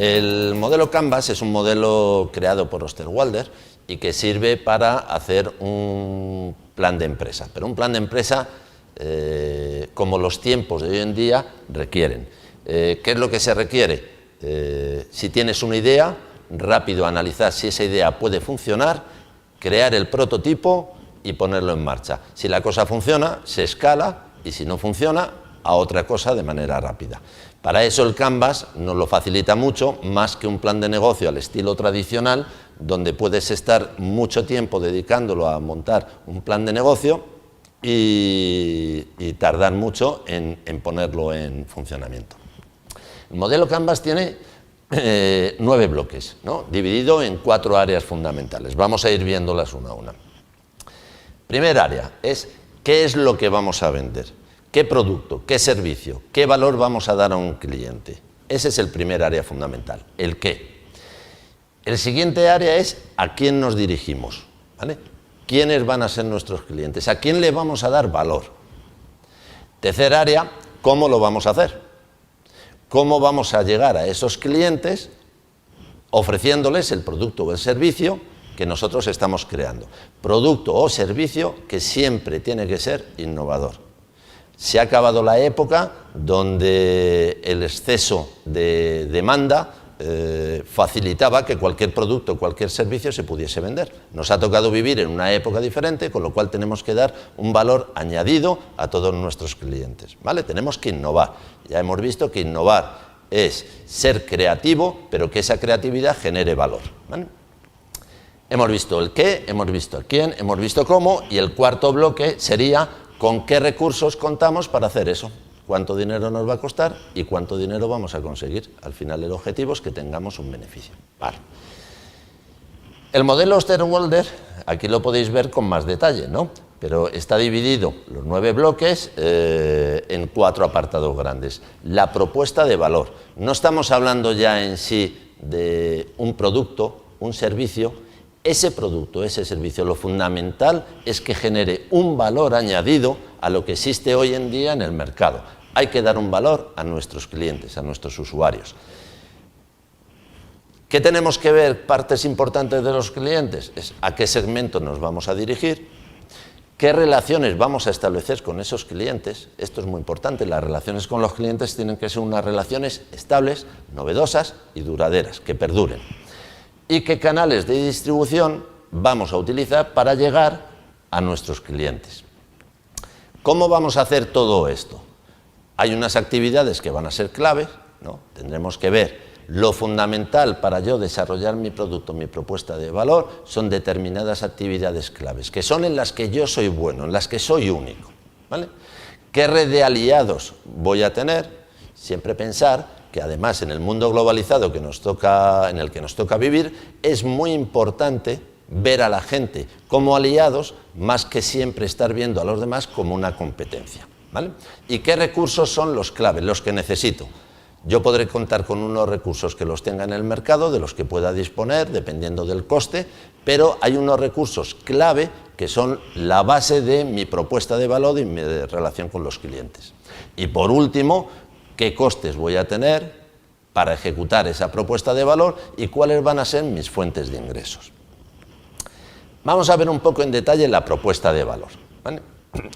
El modelo Canvas es un modelo creado por Osterwalder y que sirve para hacer un plan de empresa, pero un plan de empresa como los tiempos de hoy en día requieren. ¿Qué es lo que se requiere? Si tienes una idea, rápido analizar si esa idea puede funcionar, crear el prototipo y ponerlo en marcha. Si la cosa funciona, se escala, y si no funciona, a otra cosa de manera rápida. Para eso el Canvas nos lo facilita mucho, más que un plan de negocio al estilo tradicional, donde puedes estar mucho tiempo dedicándolo a montar un plan de negocio y tardar mucho en ponerlo en funcionamiento. El modelo Canvas tiene 9 bloques, ¿no? Dividido en 4 áreas fundamentales. Vamos a ir viéndolas una a una. Primera área es ¿qué es lo que vamos a vender? ¿Qué producto, qué servicio, qué valor vamos a dar a un cliente? Ese es el primer área fundamental, el qué. El siguiente área es a quién nos dirigimos, ¿vale? ¿Quiénes van a ser nuestros clientes? ¿A quién le vamos a dar valor? Tercer área, ¿cómo lo vamos a hacer? ¿Cómo vamos a llegar a esos clientes ofreciéndoles el producto o el servicio que nosotros estamos creando? Producto o servicio que siempre tiene que ser innovador. Se ha acabado la época donde el exceso de demanda facilitaba que cualquier producto o cualquier servicio se pudiese vender. Nos ha tocado vivir en una época diferente, con lo cual tenemos que dar un valor añadido a todos nuestros clientes, ¿vale? Tenemos que innovar. Ya hemos visto que innovar es ser creativo, pero que esa creatividad genere valor, ¿vale? Hemos visto el qué, hemos visto el quién, hemos visto cómo, y el cuarto bloque sería ¿con qué recursos contamos para hacer eso? ¿Cuánto dinero nos va a costar y cuánto dinero vamos a conseguir? Al final el objetivo es que tengamos un beneficio. Vale. El modelo Osterwalder, aquí lo podéis ver con más detalle, ¿no? Pero está dividido los 9 bloques en 4 apartados grandes. La propuesta de valor. No estamos hablando ya en sí de un producto, un servicio. Ese producto, ese servicio, lo fundamental es que genere un valor añadido a lo que existe hoy en día en el mercado. Hay que dar un valor a nuestros clientes, a nuestros usuarios. ¿Qué tenemos que ver? Partes importantes de los clientes. Es a qué segmento nos vamos a dirigir, qué relaciones vamos a establecer con esos clientes. Esto es muy importante. Las relaciones con los clientes tienen que ser unas relaciones estables, novedosas y duraderas, que perduren. Y qué canales de distribución vamos a utilizar para llegar a nuestros clientes. ¿Cómo vamos a hacer todo esto? Hay unas actividades que van a ser claves, ¿no? Tendremos que ver lo fundamental para yo desarrollar mi producto, mi propuesta de valor, son determinadas actividades claves, que son en las que yo soy bueno, en las que soy único, ¿vale? ¿Qué red de aliados voy a tener? Siempre pensar que además en el mundo globalizado en el que nos toca vivir, es muy importante ver a la gente como aliados, más que siempre estar viendo a los demás como una competencia, ¿vale? ¿Y qué recursos son los claves, los que necesito? Yo podré contar con unos recursos que los tenga en el mercado, de los que pueda disponer, dependiendo del coste, pero hay unos recursos clave que son la base de mi propuesta de valor y mi relación con los clientes. Y por último, ¿qué costes voy a tener para ejecutar esa propuesta de valor y cuáles van a ser mis fuentes de ingresos? Vamos a ver un poco en detalle la propuesta de valor, ¿vale?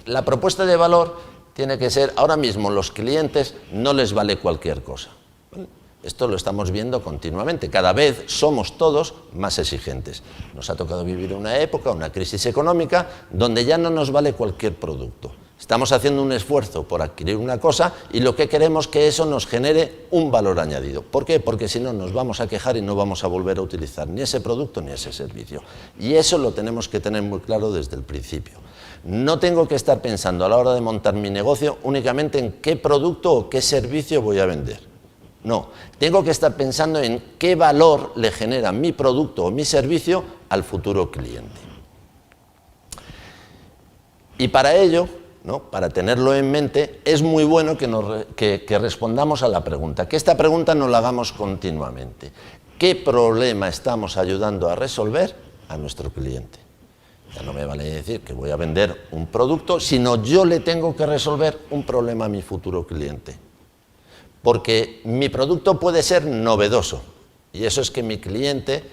La propuesta de valor tiene que ser, ahora mismo los clientes no les vale cualquier cosa, ¿vale? Esto lo estamos viendo continuamente, cada vez somos todos más exigentes. Nos ha tocado vivir una época, una crisis económica, donde ya no nos vale cualquier producto. Estamos haciendo un esfuerzo por adquirir una cosa y lo que queremos es que eso nos genere un valor añadido. ¿Por qué? Porque si no nos vamos a quejar y no vamos a volver a utilizar ni ese producto ni ese servicio. Y eso lo tenemos que tener muy claro desde el principio. No tengo que estar pensando a la hora de montar mi negocio únicamente en qué producto o qué servicio voy a vender. No, tengo que estar pensando en qué valor le genera mi producto o mi servicio al futuro cliente. Y para ello, ¿no? Para tenerlo en mente, es muy bueno que respondamos a la pregunta, que esta pregunta nos la hagamos continuamente. ¿Qué problema estamos ayudando a resolver a nuestro cliente? Ya no me vale decir que voy a vender un producto, sino yo le tengo que resolver un problema a mi futuro cliente. Porque mi producto puede ser novedoso, Y eso es que mi cliente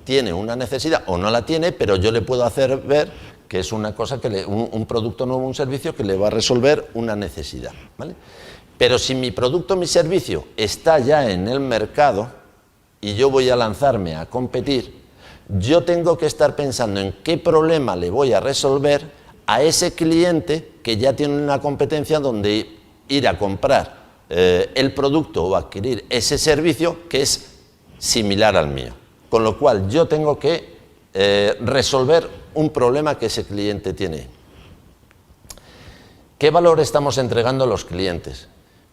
tiene una necesidad o no la tiene, pero yo le puedo hacer ver que es una cosa un producto nuevo, un servicio que le va a resolver una necesidad, ¿vale? Pero si mi producto o mi servicio está ya en el mercado y yo voy a lanzarme a competir, yo tengo que estar pensando en qué problema le voy a resolver a ese cliente que ya tiene una competencia donde ir a comprar el producto o adquirir ese servicio que es similar al mío. Con lo cual yo tengo que resolver un problema que ese cliente tiene. ¿Qué valor estamos entregando a los clientes?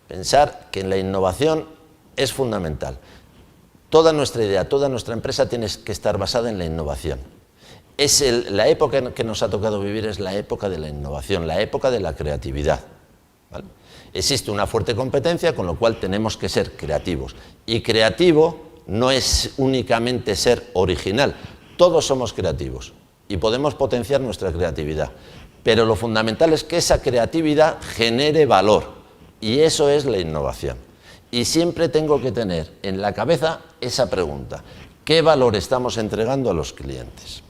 Pensar que en la innovación es fundamental. Toda nuestra idea, toda nuestra empresa tiene que estar basada en la innovación. La época que nos ha tocado vivir es la época de la innovación, la época de la creatividad, ¿vale? Existe una fuerte competencia, con lo cual tenemos que ser creativos. Y creativo no es únicamente ser original, todos somos creativos y podemos potenciar nuestra creatividad. Pero lo fundamental es que esa creatividad genere valor, y eso es la innovación. Y siempre tengo que tener en la cabeza esa pregunta: ¿qué valor estamos entregando a los clientes?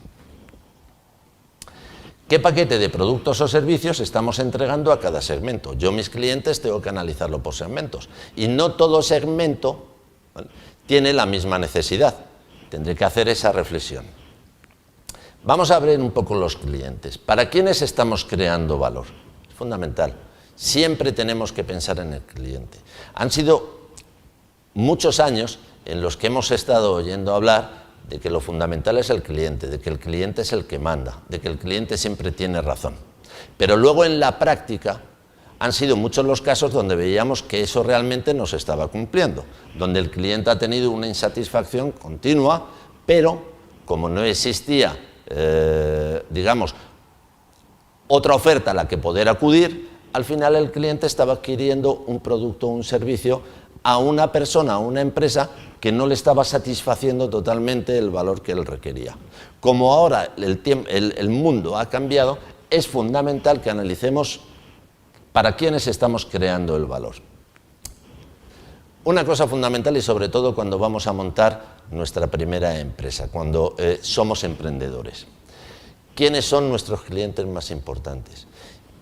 ¿Qué paquete de productos o servicios estamos entregando a cada segmento? Yo, mis clientes, tengo que analizarlo por segmentos. Y no todo segmento, ¿vale?, tiene la misma necesidad. Tendré que hacer esa reflexión. Vamos a ver un poco los clientes. ¿Para quiénes estamos creando valor? Es fundamental. Siempre tenemos que pensar en el cliente. Han sido muchos años en los que hemos estado oyendo hablar de que lo fundamental es el cliente, de que el cliente es el que manda, de que el cliente siempre tiene razón. Pero luego en la práctica han sido muchos los casos donde veíamos que eso realmente no se estaba cumpliendo, donde el cliente ha tenido una insatisfacción continua, pero como no existía, digamos, otra oferta a la que poder acudir, al final el cliente estaba adquiriendo un producto o un servicio a una persona, a una empresa que no le estaba satisfaciendo totalmente el valor que él requería. Como ahora el mundo ha cambiado, es fundamental que analicemos para quiénes estamos creando el valor. Una cosa fundamental, y sobre todo cuando vamos a montar nuestra primera empresa, cuando somos emprendedores. ¿Quiénes son nuestros clientes más importantes?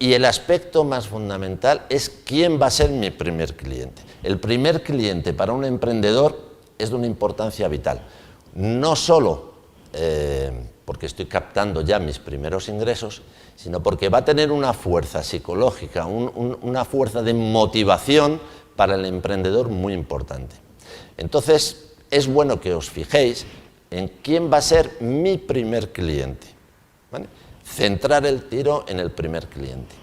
Y el aspecto más fundamental es quién va a ser mi primer cliente. El primer cliente para un emprendedor es de una importancia vital. No solo porque estoy captando ya mis primeros ingresos, sino porque va a tener una fuerza psicológica, una fuerza de motivación para el emprendedor muy importante. Entonces, es bueno que os fijéis en quién va a ser mi primer cliente, ¿vale? Centrar el tiro en el primer cliente.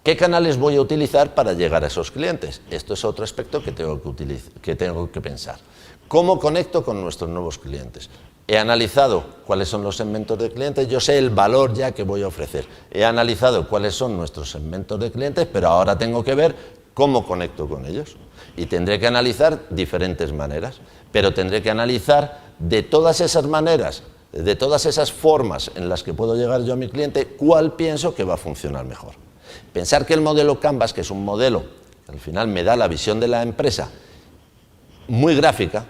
¿Qué canales voy a utilizar para llegar a esos clientes? Esto es otro aspecto que tengo que pensar. ¿Cómo conecto con nuestros nuevos clientes? He analizado cuáles son los segmentos de clientes, yo sé el valor ya que voy a ofrecer. He analizado cuáles son nuestros segmentos de clientes, pero ahora tengo que ver cómo conecto con ellos. Y tendré que analizar diferentes maneras, pero tendré que analizar de todas esas maneras, de todas esas formas en las que puedo llegar yo a mi cliente, cuál pienso que va a funcionar mejor. Pensar que el modelo Canvas, que es un modelo que al final me da la visión de la empresa muy gráfica,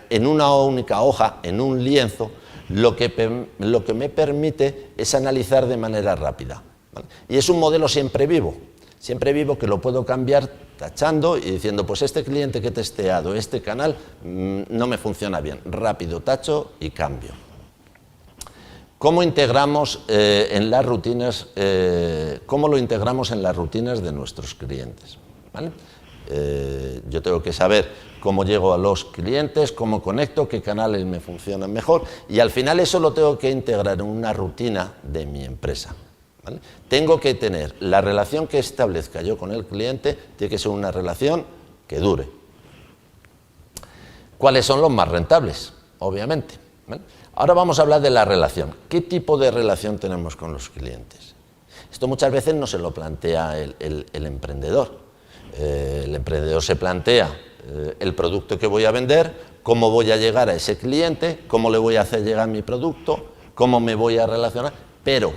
en una única hoja, en un lienzo, lo que me permite es analizar de manera rápida, ¿vale? Y es un modelo siempre vivo que lo puedo cambiar tachando y diciendo, pues este cliente que he testeado, este canal, no me funciona bien. Rápido tacho y cambio. ¿Cómo integramos en las rutinas, cómo lo integramos en las rutinas de nuestros clientes? ¿Vale? Yo tengo que saber cómo llego a los clientes, cómo conecto, qué canales me funcionan mejor, y al final eso lo tengo que integrar en una rutina de mi empresa, ¿vale? Tengo que tener la relación que establezca yo con el cliente, tiene que ser una relación que dure. ¿Cuáles son los más rentables? Obviamente, ¿vale? Ahora vamos a hablar de la relación. ¿Qué tipo de relación tenemos con los clientes? Esto muchas veces no se lo plantea el emprendedor. El emprendedor se plantea el producto que voy a vender, cómo voy a llegar a ese cliente, cómo le voy a hacer llegar mi producto, cómo me voy a relacionar, pero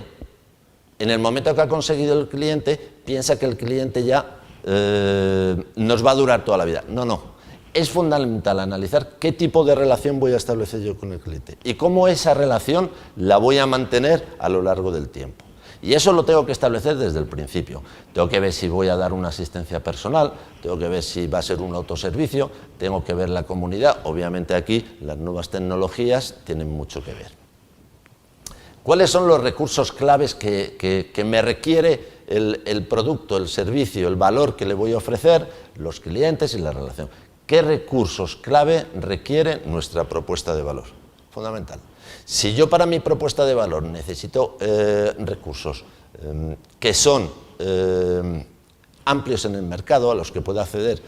en el momento que ha conseguido el cliente, piensa que el cliente ya nos va a durar toda la vida. No, no. es fundamental analizar qué tipo de relación voy a establecer yo con el cliente y cómo esa relación la voy a mantener a lo largo del tiempo. Y eso lo tengo que establecer desde el principio. Tengo que ver si voy a dar una asistencia personal, tengo que ver si va a ser un autoservicio, tengo que ver la comunidad. Obviamente aquí las nuevas tecnologías tienen mucho que ver. ¿Cuáles son los recursos claves que me requiere el producto, el servicio, el valor que le voy a ofrecer, los clientes y la relación? ¿Qué recursos clave requiere nuestra propuesta de valor? Fundamental. Si yo para mi propuesta de valor necesito recursos que son amplios en el mercado, a los que pueda acceder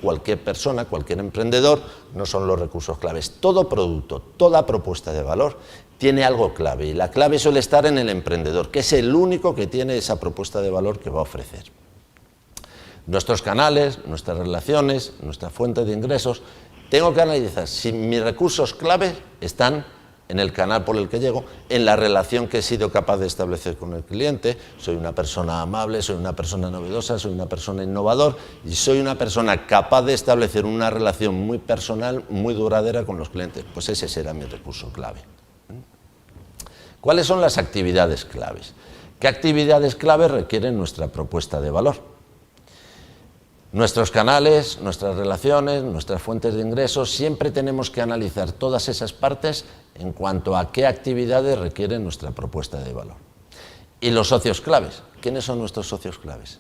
cualquier persona, cualquier emprendedor, no son los recursos claves. Todo producto, toda propuesta de valor tiene algo clave, y la clave suele estar en el emprendedor, que es el único que tiene esa propuesta de valor que va a ofrecer. Nuestros canales, nuestras relaciones, nuestra fuente de ingresos, tengo que analizar si mis recursos clave están en el canal por el que llego, en la relación que he sido capaz de establecer con el cliente. Soy una persona amable, soy una persona novedosa, soy una persona innovador y soy una persona capaz de establecer una relación muy personal, muy duradera con los clientes. Pues ese será mi recurso clave. ¿Cuáles son las actividades claves? ¿Qué actividades claves requieren nuestra propuesta de valor? Nuestros canales, nuestras relaciones, nuestras fuentes de ingresos, siempre tenemos que analizar todas esas partes en cuanto a qué actividades requieren nuestra propuesta de valor. Y los socios claves. ¿Quiénes son nuestros socios claves?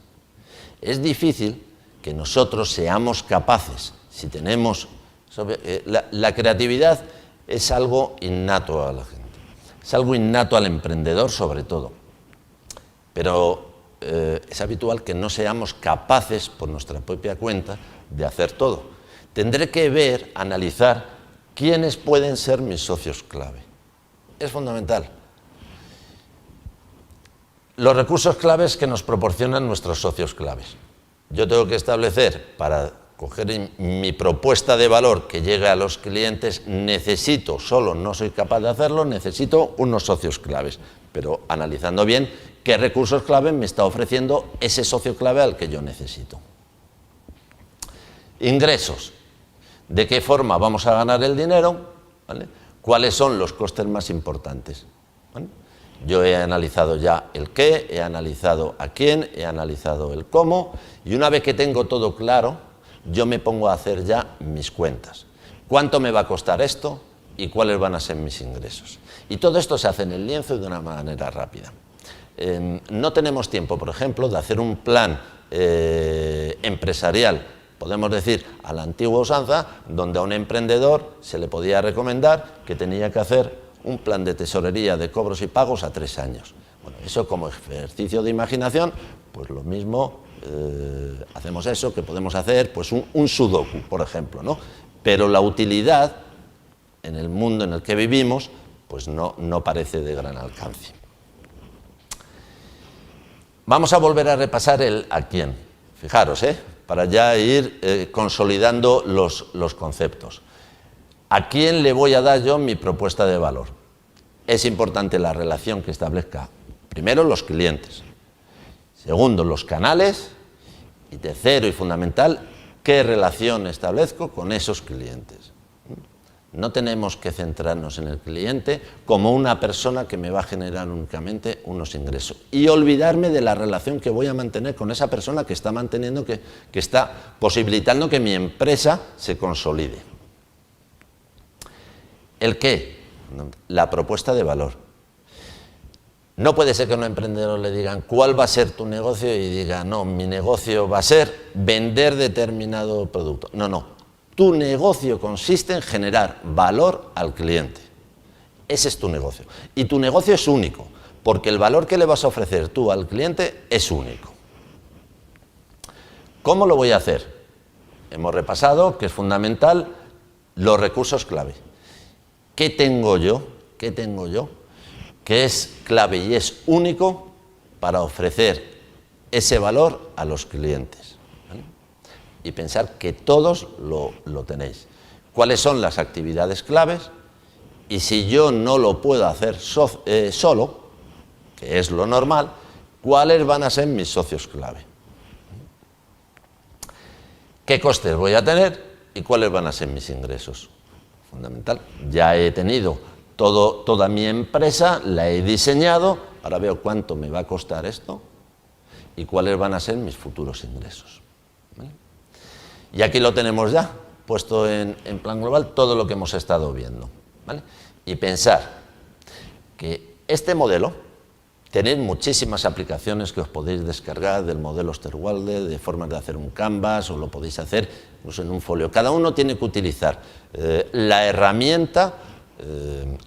Es difícil que nosotros seamos capaces, si tenemos... La creatividad es algo innato a la gente, es algo innato al emprendedor sobre todo, pero es habitual que no seamos capaces por nuestra propia cuenta de hacer todo. Tendré que ver, analizar quiénes pueden ser mis socios clave. Es fundamental. Los recursos claves que nos proporcionan nuestros socios claves. Yo tengo que establecer, para coger mi propuesta de valor que llegue a los clientes, necesito, solo no soy capaz de hacerlo, necesito unos socios claves, pero analizando bien qué recursos clave me está ofreciendo ese socio clave al que yo necesito. Ingresos. ¿De qué forma vamos a ganar el dinero? ¿Vale? ¿Cuáles son los costes más importantes? ¿Vale? Yo he analizado ya el qué, he analizado a quién, he analizado el cómo, y una vez que tengo todo claro, yo me pongo a hacer ya mis cuentas. ¿Cuánto me va a costar esto y cuáles van a ser mis ingresos? Y todo esto se hace en el lienzo y de una manera rápida. No tenemos tiempo, por ejemplo, de hacer un plan empresarial, podemos decir a la antigua usanza, donde a un emprendedor se le podía recomendar que tenía que hacer un plan de tesorería de cobros y pagos a 3 años. Bueno, eso como ejercicio de imaginación, pues lo mismo, hacemos eso, que podemos hacer pues un sudoku, por ejemplo, ¿no? Pero la utilidad en el mundo en el que vivimos pues no parece de gran alcance. Vamos a volver a repasar el a quién. Fijaros, para ya ir consolidando los conceptos. ¿A quién le voy a dar yo mi propuesta de valor? Es importante la relación que establezca, primero, los clientes, segundo, los canales, y tercero y fundamental, qué relación establezco con esos clientes. No tenemos que centrarnos en el cliente como una persona que me va a generar únicamente unos ingresos y olvidarme de la relación que voy a mantener con esa persona que está manteniendo, que está posibilitando que mi empresa se consolide. ¿El qué? La propuesta de valor. No puede ser que a un emprendedor le digan cuál va a ser tu negocio y diga, no, mi negocio va a ser vender determinado producto. No. Tu negocio consiste en generar valor al cliente. Ese es tu negocio. Y tu negocio es único, porque el valor que le vas a ofrecer tú al cliente es único. ¿Cómo lo voy a hacer? Hemos repasado que es fundamental los recursos clave. ¿Qué tengo yo? ¿Qué tengo yo? Que es clave y es único para ofrecer ese valor a los clientes. Y pensar que todos lo tenéis. ¿Cuáles son las actividades claves? Y si yo no lo puedo hacer solo, que es lo normal, ¿cuáles van a ser mis socios clave? ¿Qué costes voy a tener ¿y cuáles van a ser mis ingresos? Fundamental. Ya he tenido toda mi empresa, la he diseñado, ahora veo cuánto me va a costar esto y cuáles van a ser mis futuros ingresos. ¿Vale? Y aquí lo tenemos ya, puesto en plan global, todo lo que hemos estado viendo. ¿Vale? Y pensar que este modelo, tenéis muchísimas aplicaciones que os podéis descargar del modelo Osterwalder, de formas de hacer un canvas, o lo podéis hacer incluso en un folio. Cada uno tiene que utilizar la herramienta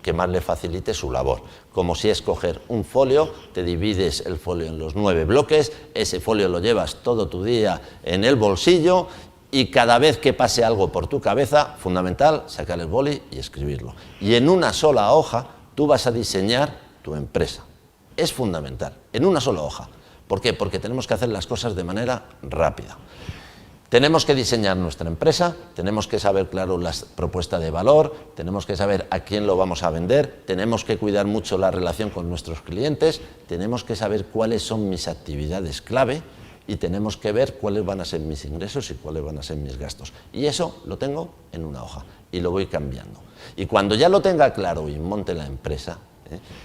que más le facilite su labor. Como si es coger un folio, te divides el folio en los 9 bloques, ese folio lo llevas todo tu día en el bolsillo y cada vez que pase algo por tu cabeza, fundamental, sacar el boli y escribirlo. Y en una sola hoja tú vas a diseñar tu empresa. Es fundamental, en una sola hoja. ¿Por qué? Porque tenemos que hacer las cosas de manera rápida. Tenemos que diseñar nuestra empresa, tenemos que saber, claro, la propuesta de valor, tenemos que saber a quién lo vamos a vender, tenemos que cuidar mucho la relación con nuestros clientes, tenemos que saber cuáles son mis actividades clave y tenemos que ver cuáles van a ser mis ingresos y cuáles van a ser mis gastos. Y eso lo tengo en una hoja y lo voy cambiando. Y cuando ya lo tenga claro y monte la empresa,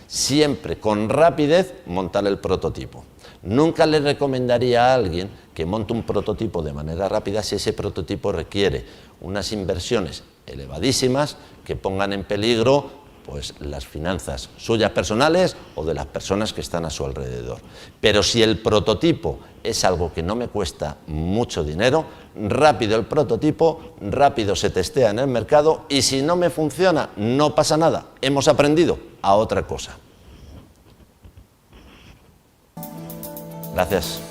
siempre con rapidez montar el prototipo. Nunca le recomendaría a alguien que monte un prototipo de manera rápida si ese prototipo requiere unas inversiones elevadísimas que pongan en peligro pues, las finanzas suyas personales o de las personas que están a su alrededor. Pero si el prototipo es algo que no me cuesta mucho dinero, rápido el prototipo, rápido se testea en el mercado y si no me funciona, no pasa nada, hemos aprendido a otra cosa. Gracias.